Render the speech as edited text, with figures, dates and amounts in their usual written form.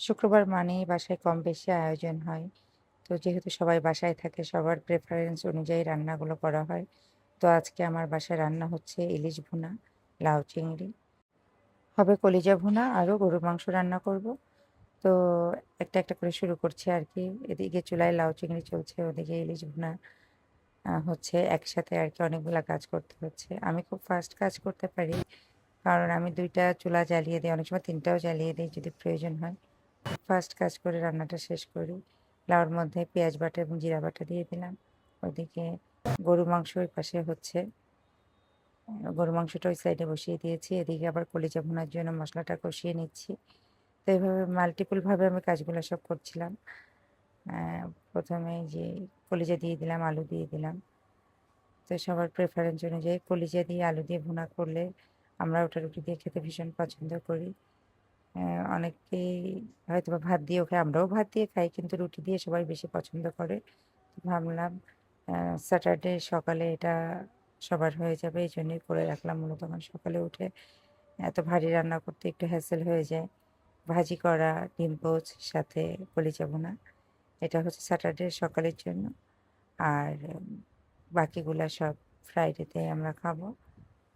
শুক্রবার মানেই বাসায় কম বেশি আয়োজন হয়। তো যেহেতু সবাই বাসায় থাকে সবার প্রেফারেন্স অনুযায়ী রান্নাগুলো করা হয়। তো আজকে আমার বাসায় রান্না হচ্ছে ইলিশ ভুনা, লাউ চিংড়ি, হবে কলিজা ভুনা আরও গরুর মাংস রান্না করব। তো একটা, একটা করে শুরু করছি আরকি। এদিকে চুলায় লাউ চিংড়ি চলছে, ওদিকে ইলিশ ভুনা হচ্ছে। একসাথে আরকি অনেকগুলা কাজ করতে হচ্ছে। আমি খুব ফাস্ট কাজ করতে পারি। কারণ আমি ২ টা চুলা জ্বালিয়ে দিই, অনেক সময় ৩ টাও জ্বালিয়ে দিই যদি প্রয়োজন হয়। খুব ফাস্ট কাজ করে রান্নাটা শেষ করি। লাউর মধ্যে পেঁয়াজ বাটা এবং জিরা বাটা দিয়ে দিলাম। ওদিকে গরুর মাংস ওই পাশে হচ্ছে। গরুর মাংসটা ওই সাইডে বসিয়ে দিয়েছি। এদিকে আবার কলিজা ভুনার জন্য মশলাটা কষিয়ে নিচ্ছি। তো এভাবে মাল্টিপল ভাবে আমি কাজগুলো সব করছিলাম। অ্যা ১ম এ যে কলিজা দিয়ে দিলাম, আলু দিয়ে দিলাম। তো সবার প্রেফারেন্স অনুযায়ী কলিজা দিয়ে আলু দিয়ে ভুনা করলে আমরা ওটা রুটি দিয়ে খেতে ভীষণ পছন্দ করি। অনেকেই হয়তোবা ভাত দিয়েও খায়, আমরাও ভাত দিয়ে খাই কিন্তু রুটি দিয়ে সবাই বেশি পছন্দ করে। তো ভাবলাম স্যাটারডে সকালে এটা সবার হয়ে যাবে এইজন্যই করে রাখলাম মূলত। কারণ সকালে উঠে এত ভারী রান্না করতে একটু হ্যাসেল হয়ে যায়। ভাজি করা, ডিম পোচ সাথে কলিজা ভুনা। এটা হচ্ছে স্যাটারডে সকালের জন্য। আর বাকিগুলা সব ফ্রাইডেতে আমরা খাবো।